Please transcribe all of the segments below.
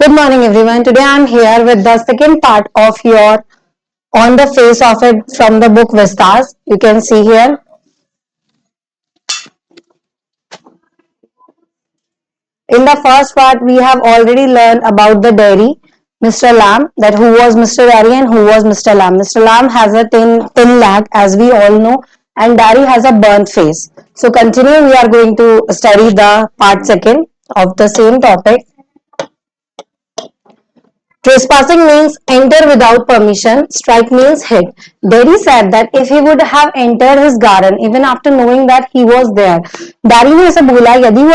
Good morning, everyone. Today I'm here with the second part of your On the Face of It from the book Vistas. You can see here. In the first part, we have already learned about the dairy, Mr. Lamb, that who was Mr. Dairy and who was Mr. Lamb. Mr. Lamb has a thin leg, as we all know, and Dairy has a burnt face. So continue, we are going to study the part second of the same topic. Trespassing means enter without permission. Strike means hit. Daddy said that if he would have entered his garden even after knowing that he was there. Daddy ने ऐसा बोला यदि वो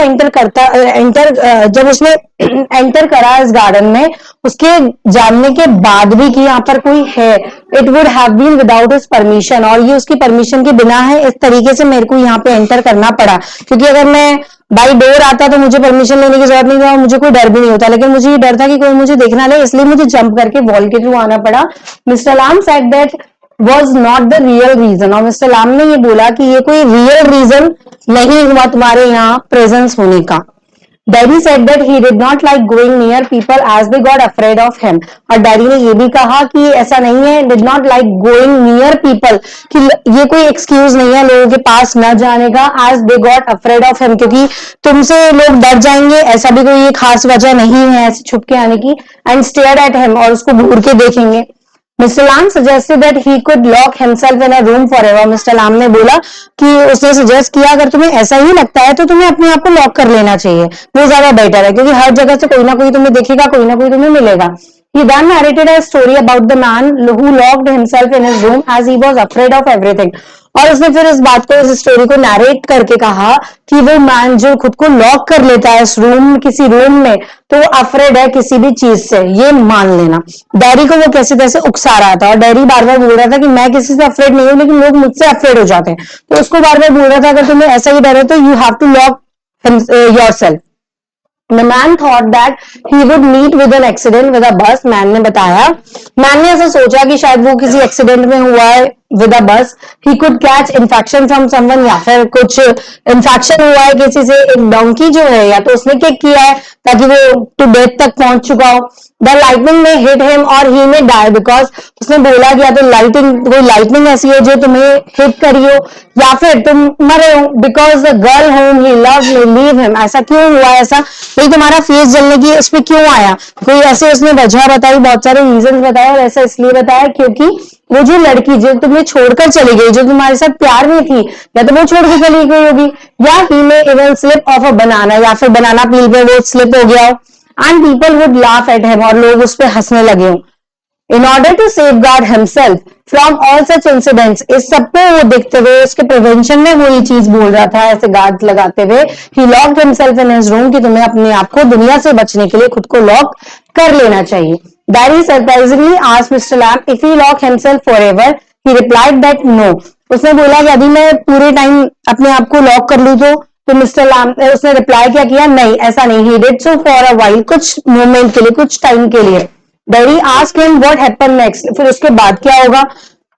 जब उसने enter करा इस garden में उसके जानने के बाद भी कि यहाँ पर कोई है, it would have been without his permission, और ये उसकी परमिशन के बिना है, इस तरीके से मेरे को यहाँ पे एंटर करना पड़ा, क्योंकि अगर मैं बाई डोर आता तो मुझे परमिशन लेने की जरूरत नहीं था, मुझे कोई डर भी नहीं होता, लेकिन मुझे ये डर था कि कोई मुझे देखना ले, इसलिए मुझे जंप करके वॉल के थ्रू आना पड़ा. Mister Lam said that was not the real reason, और मिस्टर लाम ने ये बोला कि ये कोई रियल रीजन नहीं हुआ तुम्हारे यहाँ प्रेजेंस होने का. Daddy said that he did not like going near people as they got afraid of him. और डैडी ने ये भी कहा कि ऐसा नहीं है, did not like going near people, कि ये कोई एक्सक्यूज नहीं है लोगों के पास न जाने का, as they got afraid of him, क्योंकि तुमसे लोग डर जाएंगे, ऐसा भी कोई ये खास वजह नहीं है ऐसे छुप के आने की. And stared at him, और उसको घूर के देखेंगे. Mr. Lamb suggested that he could lock himself in a room forever. Mr. Lamb ने बोला कि उसने सजेस्ट किया अगर तुम्हें ऐसा ही लगता है तो तुम्हें अपने आप को लॉक कर लेना चाहिए, वो ज्यादा बेटर है, क्योंकि हर जगह से कोई ना कोई तुम्हें दिखेगा, कोई ना कोई तुम्हें मिलेगा. He then narrated a story about the man who locked himself in his room as he was afraid of everything. और उसने फिर इस बात को, इस स्टोरी को नरेट करके कहा कि वो मैन जो खुद को लॉक कर लेता है इस रूम, किसी रूम में, तो वो अफ्रेड है किसी भी चीज से, ये मान लेना. डैरी को वो कैसे कैसे उकसा रहा था, और डैरी बार बार बोल रहा था कि मैं किसी से अफ्रेड नहीं हूं, लेकिन लोग मुझसे अफ्रेड हो जाते हैं, तो उसको बार बार बोल रहा था अगर तुम्हें ऐसा ही डर है तो you have to lock yourself. The man thought that he would meet with an accident with a bus. Man ने बताया, मैन ने ऐसा सोचा कि शायद वो किसी एक्सीडेंट में हुआ है with a bus. He could catch infection from someone, या फिर कुछ इन्फेक्शन हुआ है किसी से. एक डोंकी जो है या तो उसने किक किया है ताकि वो टू डेथ तक पहुंच चुका हो. The lightning may hit him or he may die, because उसने बोला कि या तो कोई लाइटनिंग ऐसी है जो तुम्हें हिट करी हो, या फिर तुम मरे हो, because the girl whom he loved may leave him. ऐसा क्यों हुआ, ऐसा भाई तुम्हारा फेस जलने की इस पे क्यों आया, कोई ऐसे उसने वजह बताई, बहुत सारे रीजन बताए, और ऐसा इसलिए बताया क्योंकि वो जो लड़की जो तुम्हें छोड़कर चली गई, जो तुम्हारे साथ प्यार में थी, या तो वो छोड़ के चली गई होगी, या he may even slip off a banana, या फिर बनाना पील पे वो स्लिप हो गया हो, and people would laugh at him, और लोग उस पे हंसने लगे हो. In order to safeguard himself from all such incidents, इस सबको वो देखते हुए उसके प्रिवेंशन में वो ये चीज बोल रहा था ऐसे गार्ड लगाते हुए, he locked himself in his room, कि तुम्हें अपने आप को दुनिया से बचने के लिए खुद को लॉक कर लेना चाहिए. Daddy surprisingly asked Mr. Lamb if he locked himself forever. He replied that no. उसने बोला यदि मैं पूरे टाइम अपने आप को लॉक कर लूं तो मिस्टर लैम उसने रिप्लाई क्या किया, नहीं ऐसा नहीं. He did so for a while, कुछ मोमेंट के लिए, कुछ टाइम के लिए. Daddy asked him what happened next, फिर उसके बाद क्या होगा,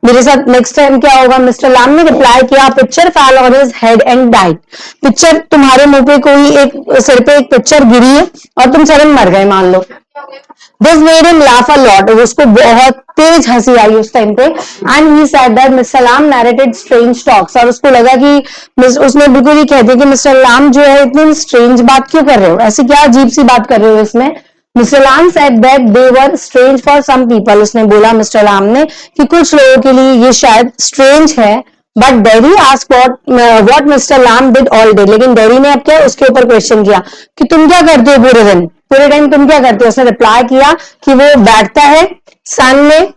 मेरे साथ नेक्स्ट टाइम क्या होगा. मिस्टर लैम ने रिप्लाई किया, पिक्चर फैल on his head and died. Picture, तुम्हारे मुंह पे कोई एक सिर पे एक पिक्चर गिरी है और तुम सडन मर गए मान लो. This made him laugh a lot. उसको बहुत तेज हंसी आई उस टाइम पे. And he said that Mr. Lamb narrated strange talks. और उसको लगा कि उसने बिल्कुल ही कहते कि मिस्टर लाम जो है इतनी स्ट्रेंज बात क्यों कर रहे हो, ऐसी क्या अजीब सी बात कर रहे हो इसमें. मिस्टर लाम said that they were strange for some people. उसने बोला मिस्टर लाम ने कि कुछ लोगों के लिए ये शायद स्ट्रेंज है. But daddy ask what Mr. Lamb did all day. लेकिन डैडी ने अब क्या उसके ऊपर क्वेश्चन किया कि तुम क्या करते हो पूरे दिन, पूरे टाइम तुम क्या करते हो. उसने रिप्लाई किया कि वो बैठता है सन में,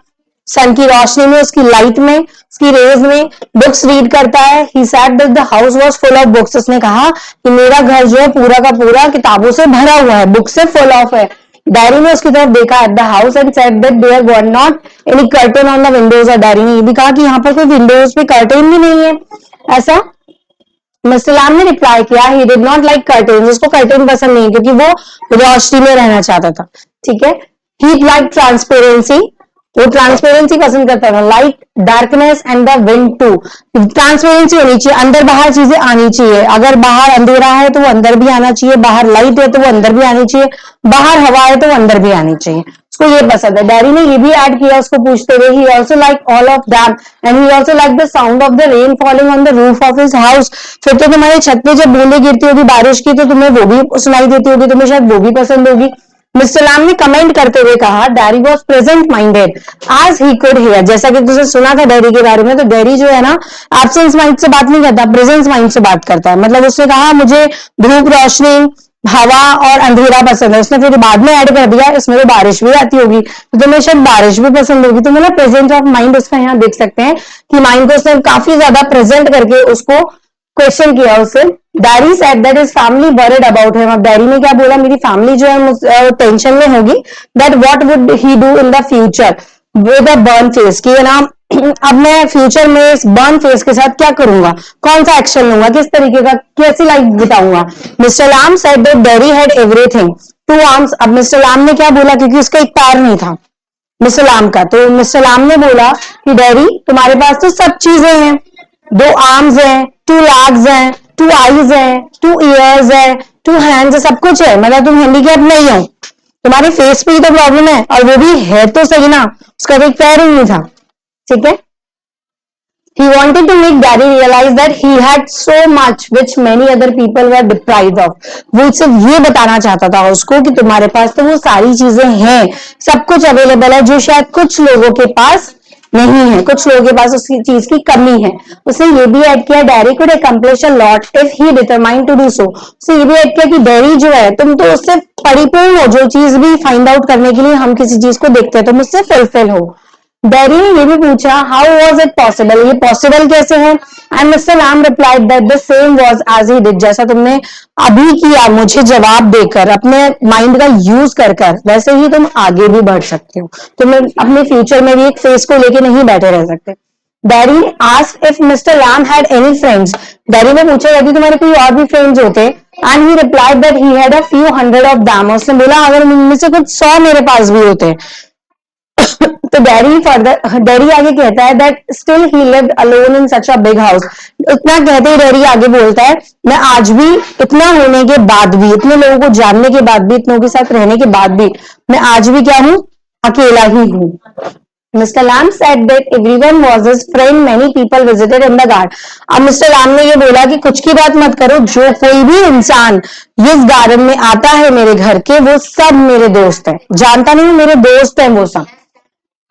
सन की रोशनी में, उसकी लाइट में, उसकी रेज में, बुक्स रीड करता है. He said that the house was full of books. उसने कहा कि मेरा घर जो है पूरा का पूरा किताबों से भरा हुआ है, बुक से फुल ऑफ है. डैडी ने उसकी तरफ देखा at the house and said that there were not any curtain on the windows. और डैडी ने ये भी कहा कि यहाँ पर कोई विंडोज पे कर्टन भी नहीं है. ऐसा मिस्टर लैम ने रिप्लाई किया, he did not like curtains. उसको कर्टेन पसंद नहीं क्योंकि वो रोशनी में रहना चाहता था. ठीक है. He like transparency. वो ट्रांसपेरेंसी पसंद करता था, light darkness and the wind too. Transparency होनी चाहिए, अंदर बाहर चीजें आनी चाहिए, अगर बाहर अंधेरा है तो वो अंदर भी आना चाहिए, बाहर लाइट है तो वो अंदर भी आनी चाहिए, बाहर हवा है तो वो अंदर भी आनी चाहिए, उसको ये पसंद है। डैडी ने ये भी ऐड किया उसको पूछते हुए, he also like all of that and he also like the sound of the rain falling on the roof of his house. फिर तो तुम्हारे छत पे जब बूंदे गिरती होगी बारिश की तो तुम्हें वो भी सुनाई देती होगी, तुम्हें शायद वो भी पसंद होगी। मिस्टर लाम ने कमेंट करते हुए कहा, daddy was present minded as he could hear. जैसा कि तुझे सुना था डैडी के बारे में, तो डैडी जो है ना एब्सेंस माइंड से बात नहीं करता, प्रेजेंस माइंड से बात करता है। मतलब उसने कहा मुझे धूप, रोशनी, हवा और अंधेरा पसंद है। उसने फिर बाद में ऐड कर दिया इसमें तो बारिश भी आती होगी, तो तुम्हें शायद बारिश भी पसंद होगी। तो मतलब प्रेजेंस ऑफ माइंड उसका यहाँ देख सकते हैं कि माइंड को उसने काफी ज्यादा प्रेजेंट करके उसको क्वेश्चन किया उससे। Daddy said that his family worried about him. अब डैडी ने क्या बोला, मेरी फैमिली जो है टेंशन में होगी, that what would he do in the future with a burn face, कि ना अब मैं फ्यूचर में इस बर्न फेस के साथ क्या करूंगा, कौन सा एक्शन लूंगा, किस तरीके का, कैसी लाइफ बिताऊंगा। Mister Lam said that daddy had everything, two arms. अब मिस्टर लाम ने क्या बोला, क्योंकि उसका एक पैर नहीं था मिस्टर लाम का, तो मिस्टर लाम ने बोला कि डैडी तुम्हारे पास तो सब चीजें हैं, दो आर्म्स हैं, टू लेग्स हैं, टू आईज हैं, टू ईयर्स है, टू हैंड्स है, सब कुछ है, मतलब तुम हैंडीकैप नहीं हो, तुम्हारे फेस पे ही तो प्रॉब्लम है, और वो भी है तो सही ना, उसका तो एक पैर ही नहीं था। ठीक है। He wanted to make Daddy realize that he had so much which many other people were deprived of. वो सिर्फ ये बताना चाहता था उसको कि तुम्हारे पास तो वो सारी चीजें हैं, सब कुछ अवेलेबल है, जो शायद कुछ लोगों के पास नहीं है, कुछ लोगों के पास उस चीज की कमी है। उसने ये भी ऐड किया, daddy could accomplish a lot if he determined to do so. उसने ये भी ऐड किया कि डैडी जो है, तुम तो उससे परिपूर्ण हो, जो चीज भी फाइंड आउट करने के लिए हम किसी चीज को देखते हैं तुम उससे फुलफिल हो। डैडी ने ये भी पूछा, हाउ वॉज इट पॉसिबल, ये पॉसिबल कैसे है। And mister Lam replied that the same was as he did, जैसा तुमने अभी किया मुझे जवाब देकर, अपने माइंड का यूज कर कर, वैसे ही तुम आगे भी बढ़ सकते हो, तुम अपने फ्यूचर में भी एक फेस को लेके नहीं बैठे रह सकते। Daddy asked if mister Lam had any friends. Daddy ने पूछा यदि तुम्हारे कोई और भी फ्रेंड्स होते, and he replied that he had a few hundred of them. उसने बोला अगर उनमें से कुछ 100 मेरे पास भी होते। तो डैडी आगे कहता है that still he lived alone in such a big house. इतना कहते ही डैडी आगे बोलता है, मैं आज भी इतना होने के बाद भी, इतने लोगों को जानने के बाद भी, इतनों के साथ रहने के बाद भी, मैं आज भी क्या हूं, अकेला ही हूं। Mister Lam said that everyone was his friend, many people visited in the garden. अब मिस्टर लैम ने ये बोला कि कुछ की बात मत करो, जो कोई भी इंसान इस गार्डन में आता है मेरे घर के, वो सब मेरे दोस्त हैं, जानता नहीं मेरे दोस्त हैं वो सब।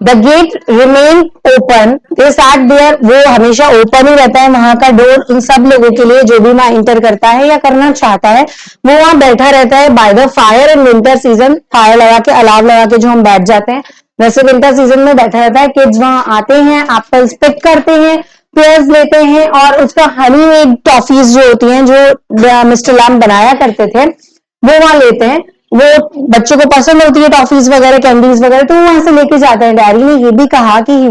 The gate remain open, they sat there, वो हमेशा ओपन ही रहता है वहां का डोर उन सब लोगों के लिए जो भी वहां इंटर करता है या करना चाहता है, वो वहां बैठा रहता है। By the fire in winter season, fire लगा के, अलाव लगा के जो हम बैठ जाते हैं, वैसे विंटर सीजन में बैठा रहता है। किड्स वहां आते हैं, एप्पल्स पिक करते हैं, पेयर्स लेते हैं, और उसका हनी मेड टॉफीज जो होती हैं जो मिस्टर लैम बनाया करते थे, वो वहां लेते हैं। वो बच्चों को पसंद होती है टॉफीज वगैरह, कैंडीज वगैरह, तो वो वहां से लेके जाते हैं। डैडी ने ये भी कहा कि he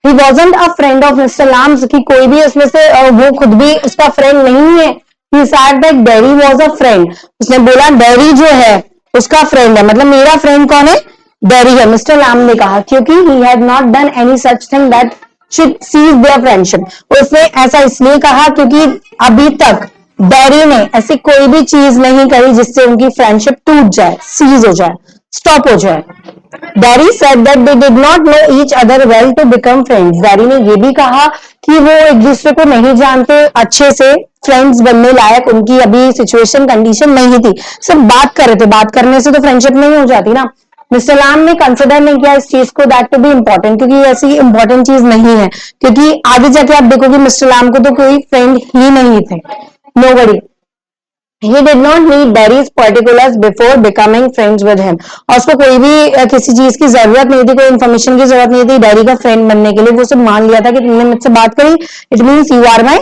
wasn't a friend of mister Lamb, कि कोई भी उसमें से वो खुद भी उसका फ्रेंड नहीं है। He said that daddy was a friend, उसने बोला डैडी जो है उसका फ्रेंड है, मतलब मेरा फ्रेंड कौन है, डैडी है। मिस्टर लैम ने कहा क्योंकि he had not done any such thing that should cease their friendship. उसने ऐसा इसलिए कहा क्योंकि अभी तक डैडी ने ऐसी कोई भी चीज नहीं करी जिससे उनकी फ्रेंडशिप टूट जाए, सीज हो जाए, स्टॉप हो जाए। Daddy said that they did not know each other well to become friends. Daddy ने ये भी कहा कि वो एक दूसरे को नहीं जानते अच्छे से, फ्रेंड्स बनने लायक उनकी अभी सिचुएशन कंडीशन नहीं थी, सिर्फ बात कर रहे थे, बात करने से तो फ्रेंडशिप नहीं हो जाती ना। मिस्टर लैम ने कंसिडर नहीं किया इस चीज को दैट टू बी इंपॉर्टेंट, क्योंकि ऐसी इंपॉर्टेंट चीज नहीं है, क्योंकि आगे जाके आप देखोगे मिस्टर लैम को तो कोई फ्रेंड ही नहीं थे, nobody. He did not need Daddy's particulars before becoming friends with him. और उसको कोई भी किसी चीज की जरूरत नहीं थी, कोई इन्फॉर्मेशन की जरूरत नहीं थी डैडी का फ्रेंड बनने के लिए। वो सब मान लिया था कि तुमने मुझसे बात करी, it means you are my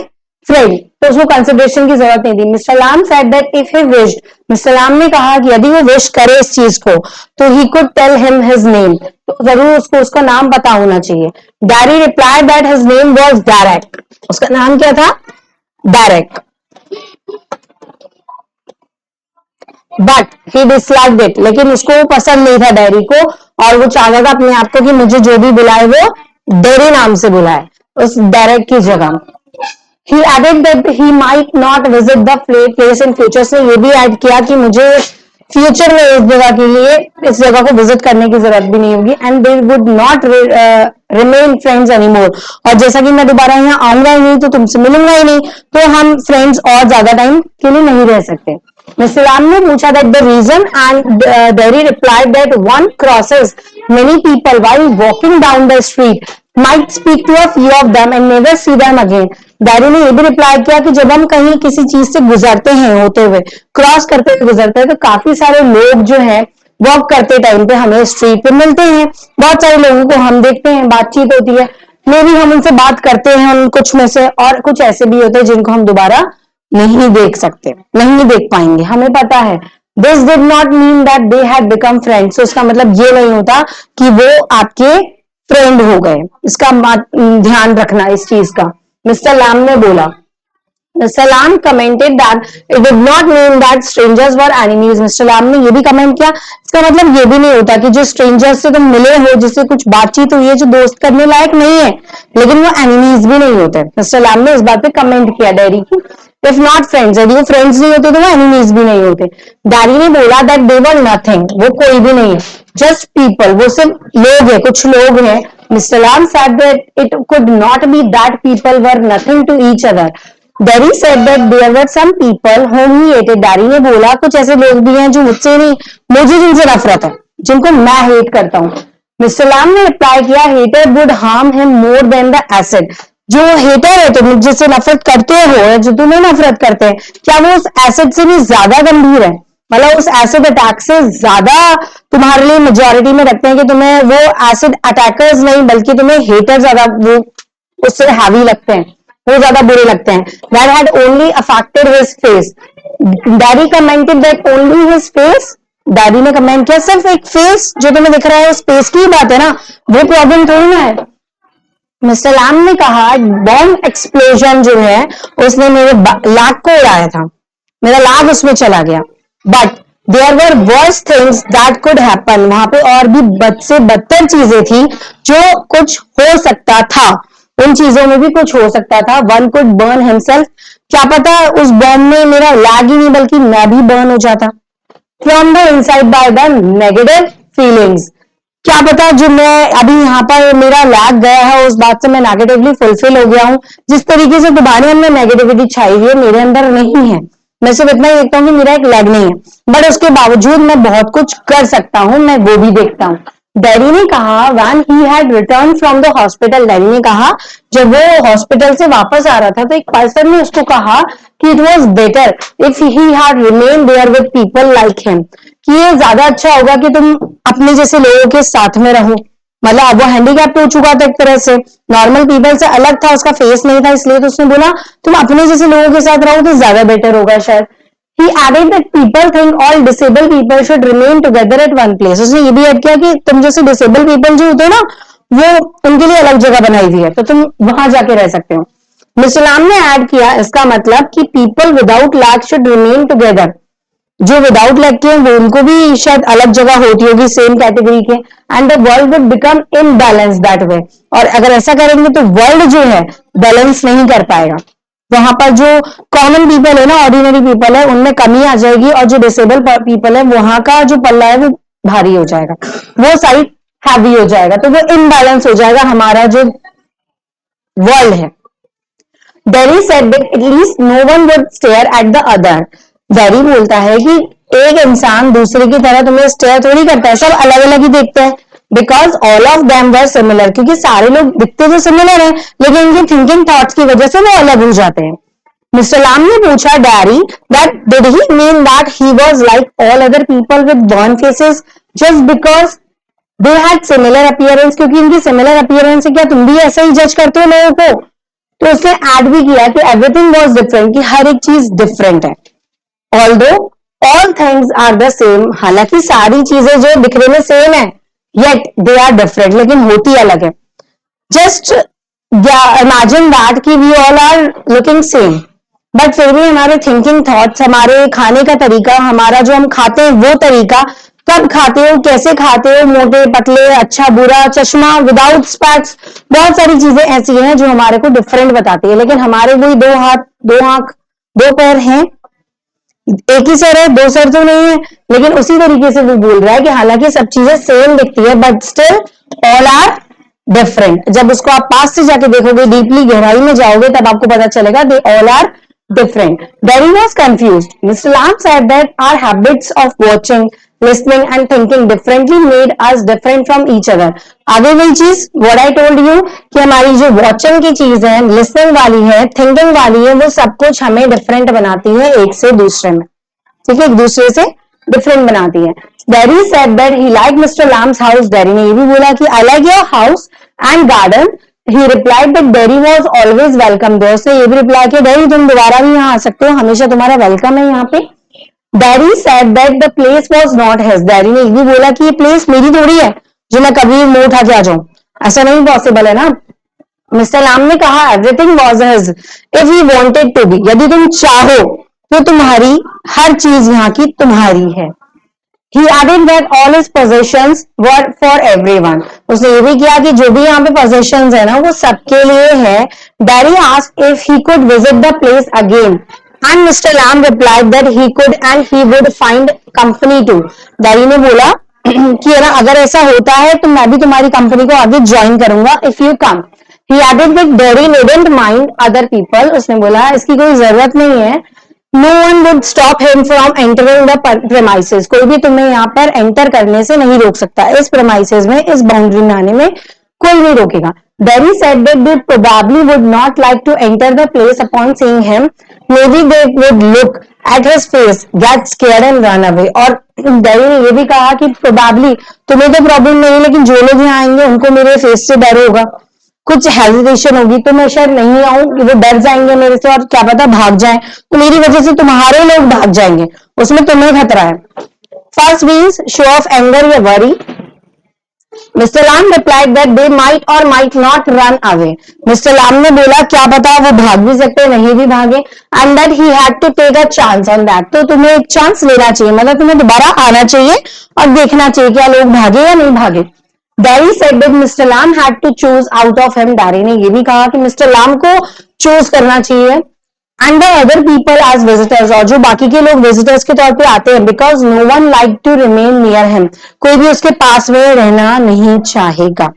friend, तो उसको कंसिडरेशन की जरूरत नहीं थी। Mister Lam said that if he wished, mister Lam ने कहा कि यदि वो विश करे इस चीज को, तो he could tell him his name, तो जरूर उसको उसका नाम पता होना चाहिए। Daddy replied that his name was direct, उसका नाम क्या था, direct. But he disliked it, लेकिन उसको पसंद नहीं था डैडी को और वो चाहता था अपने आप को कि मुझे जो भी बुलाए वो डेरी नाम से बुलाए उस डायरेक्ट की जगह। He added that he might not visit the place in future, से ये भी ऐड किया कि मुझे फ्यूचर में इस जगह के लिए इस जगह को विजिट करने की जरूरत भी नहीं होगी and they would not remain friends anymore, और जैसा कि मैं दोबारा यहाँ आऊंगा ही नहीं तो तुमसे मिलूंगा ही नहीं तो हम फ्रेंड्स और ज्यादा टाइम के लिए नहीं रह सकते। मिस्टर राम ने पूछा that the reason and Derry replied that one crosses many people while walking down the street might speak to a few of them and never see them again। Daddy ने ये भी रिप्लाई किया कि जब हम कहीं किसी चीज से गुजरते हैं होते हुए क्रॉस करते हुए गुजरते हैं तो काफी सारे लोग जो है वॉक करते टाइम पे हमें स्ट्रीट पे मिलते हैं, बहुत सारे लोगों को हम देखते हैं, बातचीत होती है, मे भी हम उनसे बात करते हैं उन कुछ में से, और कुछ ऐसे भी होते हैं जिनको हम दोबारा नहीं देख सकते, नहीं देख पाएंगे, हमें पता है। This did not mean that they had become friends, उसका मतलब ये नहीं होता कि वो आपके फ्रेंड हो गए, इसका ध्यान रखना इस चीज का। मिस्टर लैम ने बोला, mister Lam commented that it did not mean that strangers were enemies. Mister Lam ने ये भी कमेंट किया, इसका मतलब ये भी नहीं होता कि जो स्ट्रेंजर्स से तुम मिले हो, जिससे कुछ बातचीत हुई है, जो दोस्त करने लायक नहीं है, लेकिन वो एनिमीज भी नहीं होते। मिस्टर लैम ने इस बात पे कमेंट किया डैडी की, इफ नॉट फ्रेंड्स, यदि वो फ्रेंड्स नहीं होते तो वो एनिमीज भी नहीं होते। डैडी ने बोला दैट दे वर नथिंग, वो कोई भी नहीं है, जस्ट पीपल, वो सिर्फ लोग है, कुछ लोग हैं। Mister Lam said that it could not be that people were nothing to each other. Daddy said that there were some people home he hated. Daddy ने बोला कुछ ऐसे लोग भी हैं जो मुझसे नहीं, मुझे जिनसे नफरत है, जिनको मैं हेट करता हूँ। मिस्टर लैम ने रिप्लाई किया, hater would harm him more than the acid. जो हेटर है तुम जिससे नफरत करते हो, जो तुम्हें नफरत करते हैं, क्या वो उस एसिड से भी ज्यादा गंभीर है? मतलब उस एसिड अटैक से ज्यादा तुम्हारे लिए मेजोरिटी में रखते हैं कि तुम्हें वो एसिड अटैकर्स नहीं बल्कि तुम्हें हेटर ज्यादा वो उससे हैवी लगते हैं, वो ज्यादा बुरे लगते हैं। That had only affected his face. Daddy commented that only his face. Daddy ने कमेंट किया सिर्फ एक फेस जो तुम्हें दिख रहा है उस फेस की बात है ना, वो प्रॉब्लम थोड़ी ना है। मिस्टर लैम ने कहा बॉम्ब एक्सप्लोजन जो है उसने मेरे लाग को उड़ाया था, मेरा लाग उसमें चला गया, but there were worse things that could happen. वहां पे और भी बद से बदतर चीजें थी जो कुछ हो सकता था, उन चीजों में भी कुछ हो सकता था। वन कुड बर्न हिमसेल्फ, क्या पता उस बॉम्ब में मेरा लाग ही नहीं बल्कि मैं भी बर्न हो जाता। From the inside by the negative feelings, क्या पता जो मैं अभी यहाँ पर मेरा लैग गया है उस बात से मैं नेगेटिवली फुलफिल हो गया हूं, जिस तरीके से तुम्हारे अंदर नेगेटिविटी छाई हुई है मेरे अंदर नहीं है। मैं सिर्फ इतना ही देखता हूँ कि मेरा एक लैग नहीं है, बट उसके बावजूद मैं बहुत कुछ कर सकता हूँ, मैं वो भी देखता हूँ। डैडी ने कहा when he had return from the hospital, daddy ने कहा जब वो हॉस्पिटल से वापस आ रहा था तो एक पर्सन ने उसको कहा कि it was better if he had remain there with people like him, कि ये ज्यादा अच्छा होगा कि तुम अपने जैसे लोगों के साथ में रहो। मतलब अब वो हैंडीकैप्ट हो चुका था एक तरह से, नॉर्मल पीपल से अलग था, उसका फेस नहीं था, इसलिए तो उसने बोला तुम अपने जैसे लोगों के साथ रहो तो ज्यादा बेटर होगा शायद। He added that people think all disabled people should remain together at one place। उसने ये भी ऐड किया कि तुम जैसे डिसेबल पीपल जो होते हो ना वो उनके लिए अलग जगह बनाई हुई है तो तुम वहां जाके रह सकते हो। मिस्टर लाम ने ऐड किया इसका मतलब कि people without lag should remain together, जो विदाउट लैग के वो उनको भी शायद अलग जगह होती होगी सेम कैटेगरी के, and the world would become imbalance that way. और अगर ऐसा करेंगे तो वर्ल्ड जो है बैलेंस नहीं कर पाएगा, वहां पर जो कॉमन पीपल है ना, ऑर्डिनरी पीपल है, उनमें कमी आ जाएगी और जो डिसेबल पीपल है वहां का जो पल्ला है वो भारी हो जाएगा, वो साइड हैवी हो जाएगा, तो वो इनबैलेंस हो जाएगा हमारा जो वर्ल्ड है। Derry said that at least no one would stare at the other. Derry बोलता है कि एक इंसान दूसरे की तरह तुम्हें स्टेयर थोड़ी करता है, सब अलग अलग ही देखते हैं, because all of them were similar, क्योंकि सारे लोग दिखते तो सिमिलर हैं लेकिन उनकी थिंकिंग थॉट्स की वजह से वो अलग हो जाते हैं। मिस्टर लाम ने पूछा dairy that did he mean that he was like all other people with burn faces just because they had similar appearance, क्योंकि इनकी सिमिलर अपीयरेंस है क्या तुम भी ऐसा ही जज करते हो लोगों को? तो उसने ऐड भी किया कि एवरीथिंग वाज डिफरेंट, कि हर एक चीज डिफरेंट है। Although all things are the same, हालांकि सारी चीजें जो दिखने में सेम है येट दे आर डिफरेंट, लेकिन होती अलग है। जस्ट इमेजिन दैट कि we all are looking same, but फिर भी हमारे थिंकिंग थॉट्स, हमारे खाने का तरीका, हमारा जो हम खाते हैं वो तरीका कब खाते हो, कैसे खाते हो, मोटे पतले, अच्छा बुरा, चश्मा, विदाउट स्पेक्स, बहुत सारी चीजें ऐसी हैं जो हमारे को डिफरेंट बताती है। लेकिन हमारे वही दो हाथ, दो आंख, दो पैर हैं, एक ही सर है, दो सर तो नहीं है, लेकिन उसी तरीके से वो बोल रहा है कि हालांकि सब चीजें सेम दिखती है but still all are different. जब उसको आप पास से जाके देखोगे, डीपली गहराई में जाओगे, तब आपको पता चलेगा they all are different. Derry was confused. Mr. Lamb said that our habits of watching, listening and thinking differently made us different from each other. आगे वही चीज what I told you कि हमारी जो watching की चीज है, listening वाली है, thinking वाली है, वो सब कुछ हमें different बनाती है एक से दूसरे में, ठीक है, एक दूसरे से different बनाती है। Derry said that he liked Mr. Lamb's house. Derry ने ये भी बोला कि I like your house and garden. He replied that Derry was always welcome there. उसने ये भी रिप्लाई किया, Derry तुम दोबारा भी यहाँ आ सकते हो, हमेशा तुम्हारा वेलकम है यहाँ पे। Derry said that the place was not his. Derry ने ये भी बोला कि ये प्लेस मेरी थोड़ी है जो मैं कभी मुंह उठा के आ जाऊं, ऐसा नहीं पॉसिबल है ना। मिस्टर लाम ने कहा everything was his if he wanted to be, यदि तुम चाहो तो तुम्हारी हर चीज यहाँ की तुम्हारी है। He added that all his possessions were for everyone. उसने ये भी किया कि जो भी यहाँ पे possessions है ना वो सबके लिए है। Derry asked if he could visit the place again, and Mr. Lamb replied that he could and he would find company too. Derry ने बोला कि ना अगर ऐसा होता है तो मैं भी तुम्हारी कंपनी को आगे ज्वाइन करूंगा if you come. He added that Derry didn't mind other people. उसने बोला इसकी कोई जरूरत नहीं है। No one would stop him from entering the premises. कोई भी तुम्हें यहाँ पर एंटर करने से नहीं रोक सकता, इस premises में, इस बाउंड्री में आने में कोई नहीं रोकेगा। Derry said that they probably would not like to enter the place upon seeing him. Maybe they would look at his face, get scared and run away. और Derry ने ये भी कहा कि probably तुम्हें तो प्रॉब्लम नहीं, लेकिन जो लोग यहाँ आएंगे उनको मेरे फेस से डर होगा, कुछ हेजिटेशन होगी, तो मैं शायद नहीं आऊं, वो डर जाएंगे मेरे से और क्या पता भाग जाएं, तो मेरी वजह से तुम्हारे लोग भाग जाएंगे, उसमें तुम्हें खतरा है। First means show off anger या वरी। मिस्टर लाम रिप्लाइड दैट दे माइट और might not run away. Mister लाम ने बोला क्या पता वो भाग भी सकते नहीं भी भागे, and that he had to take a chance on that, तो तुम्हें एक चांस लेना चाहिए, मतलब तुम्हें दोबारा आना चाहिए और देखना चाहिए क्या लोग भागे या नहीं भागे। Derry said that Mr. Lamb had to choose out of him. Derry ने ये भी कहा कि मिस्टर लाम को चूज करना चाहिए and the other people as visitors, और जो बाकी के लोग विजिटर्स के तौर पे आते हैं, because no one like to remain near him. कोई भी उसके पास में रहना नहीं चाहेगा।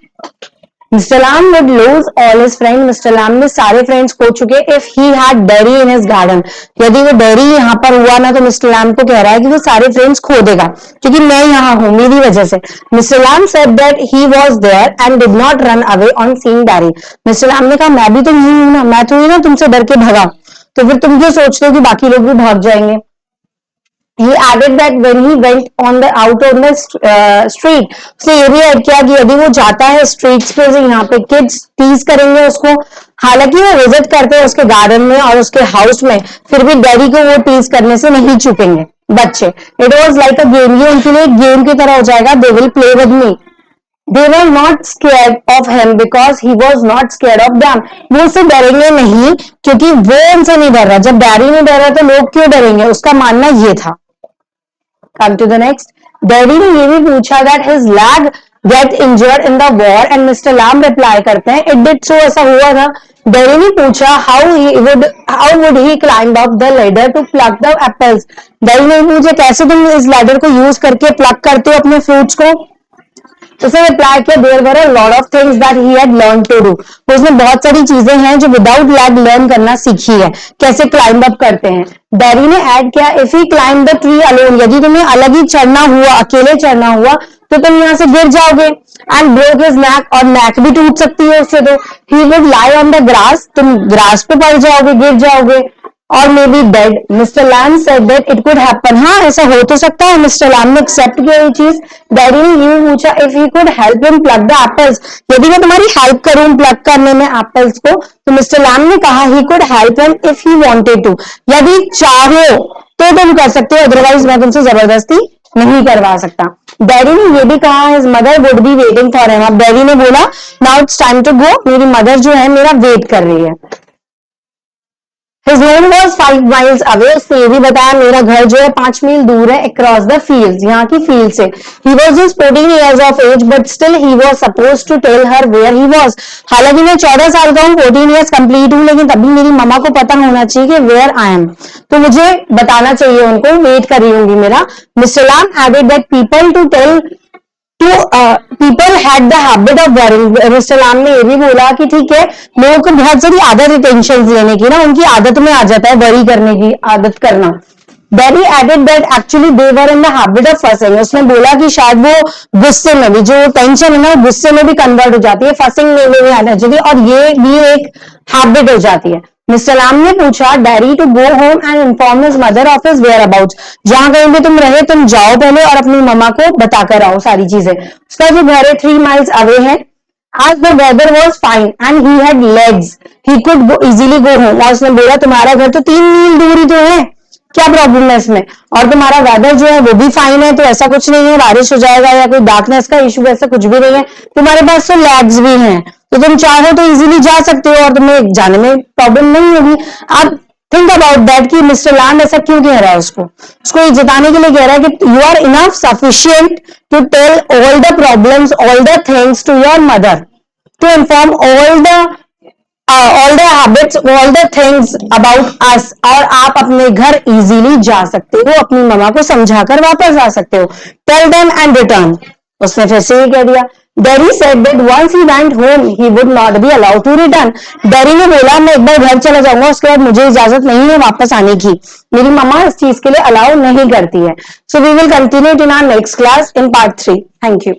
Mr. Lamb would lose all his friends. Mr. Lamb ने सारे फ्रेंड्स खो चुके if he had Derry in his garden. यदि वो Derry यहाँ पर हुआ ना तो Mr. Lamb को कह रहा है कि वो सारे फ्रेंड्स खो देगा क्योंकि मैं यहाँ हूँ मेरी वजह से। Mr. Lamb said that he was there and did not run away on seeing Derry. Mr. Lamb ने कहा मैं भी तो यही हूँ ना, मैं तो ही ना तुमसे डर के भगा, तो फिर तुम क्यों सोचते हो कि बाकी लोग भी भाग जाएंगे। He added that when he went on the out on the street, उसने ये भी ऐड किया कि यदि वो जाता है स्ट्रीट्स पे से यहाँ पे किड्स टीज करेंगे उसको, हालांकि वो विजिट करते हैं उसके गार्डन में और उसके हाउस में, फिर भी डैडी को वो टीज करने से नहीं चूकेंगे बच्चे। It was like a game, ये उनके लिए एक गेम की तरह हो जाएगा। They will play with me. They were not scared of him because he was not scared of them. वो उससे डरेंगे नहीं क्योंकि वो उनसे नहीं डर रहा। जब डैडी नहीं डर रहा तो लोग क्यों डरेंगे, उसका मानना ये था। Come to the next. Derry ने ये भी पूछा that his leg get injured in the war and Mr. Lamb reply करते हैं it did so, ऐसा हुआ था। Derry ने पूछा how would he climb up the ladder to pluck the apples. Derry ने पूछा कैसे तुम इस लैडर को यूज करके प्लग करते हो अपने फ्रूट्स को। उसने रिप्लाई किया there were a lot of things that he had learn to do. उसने बहुत सारी चीजें हैं जो विदाउट लैग लर्न करना सीखी है, कैसे क्लाइंब अप करते हैं। डेरी ने ऐड किया if he climb the tree alone, यदि तुम्हें अलग ही चढ़ना हुआ, अकेले चढ़ना हुआ तो तुम यहाँ से गिर जाओगे। एंड ब्रोक हिज नेक, और नेक भी टूट सकती है उससे। तो he would lie on the grass, तुम ग्रास पे पड़ जाओगे, गिर जाओगे, और may be dead. Mister Lam said that it could happen, हाँ ऐसा हो तो सकता है। मिस्टर लैम ने एक्सेप्ट किया ये चीज। डैडी ने ये पूछा if he could help him plug the apples, यदि मैं तुम्हारी हेल्प करूं प्लग करने में एप्पल्स को, तो मिस्टर लैम ने कहा he could help him if he wanted to, यदि चाहो तो तुम कर सकते हो, अदरवाइज मैं तुमसे जबरदस्ती नहीं करवा सकता। डैडी ने ये भी कहा his mother would be waiting for him. अब डैडी ने बोला now it's time to go, मेरी मदर जो है मेरा वेट कर रही है। His home was 5 miles away. उसने ये भी बताया मेरा घर जो है 5 मील दूर है across the fields, यहाँ की फील्ड से. He was just 14 years of age, but still he was supposed to tell her where he was. हालांकि मैं 14 साल का हूँ, 14 years कंप्लीट हूँ, लेकिन तभी मेरी मम्मा को पता होना चाहिए कि where I am. तो मुझे बताना चाहिए उनको, वेट कर रही होंगी मेरा. Mr. Lam added that people to tell people had the habit of worrying. Mister लाम ने ये भी बोला कि ठीक है, लोगों को बहुत सारी आदत है टेंशन लेने की ना, उनकी आदत में आ जाता है वरी करने की आदत करना. Barry added that actually they were in the habit of fussing. उसने बोला कि शायद वो गुस्से में भी, जो टेंशन है ना, गुस्से में भी कन्वर्ट हो जाती है, फसिंग में भी आना चाहिए, और ये भी एक हैबिट हो जाती है. मिस्टर लाम ने पूछा Derry to go home and inform his mother of his whereabouts. जहां कहीं भी तुम रहे, तुम जाओ पहले और अपनी मम्मा को बताकर आओ सारी चीजें. उसका जो घर है 3 miles अवे है. As the weather was fine and he had legs, he could easily go home. और उसने बोला तुम्हारा घर तो 3 मील दूर ही तो है, क्या प्रॉब्लम है इसमें, और तुम्हारा वेदर जो है वो भी फाइन है, तो ऐसा कुछ नहीं है बारिश हो जाएगा या कोई डार्कनेस का इशू, ऐसा कुछ भी नहीं है. तुम्हारे पास तो लेग्स भी हैं, तो तुम चाहो तो इजीली जा सकते हो और तुम्हें जाने में प्रॉब्लम नहीं होगी. आप थिंक अबाउट दैट कि मिस्टर लैंड ऐसा क्यों कह रहा है, उसको ये जताने के लिए कह रहा है कि you are enough sufficient to tell all the problems, all the things to your mother, to inform all the habits, all the things about us, और आप अपने घर इजीली जा सकते हो, अपनी मम्मा को समझाकर वापस आ सकते हो. Tell them and return. उसने फिर से ये कह दिया. Derry said that once he went home, he would not be allowed to return. Derry ने बोला मैं एक बार घर चला जाऊंगा, उसके बाद मुझे इजाजत नहीं है वापस आने की, मेरी मम्मा इस चीज के लिए अलाउ नहीं करती है. So we will continue it in our next class in part 3. Thank you.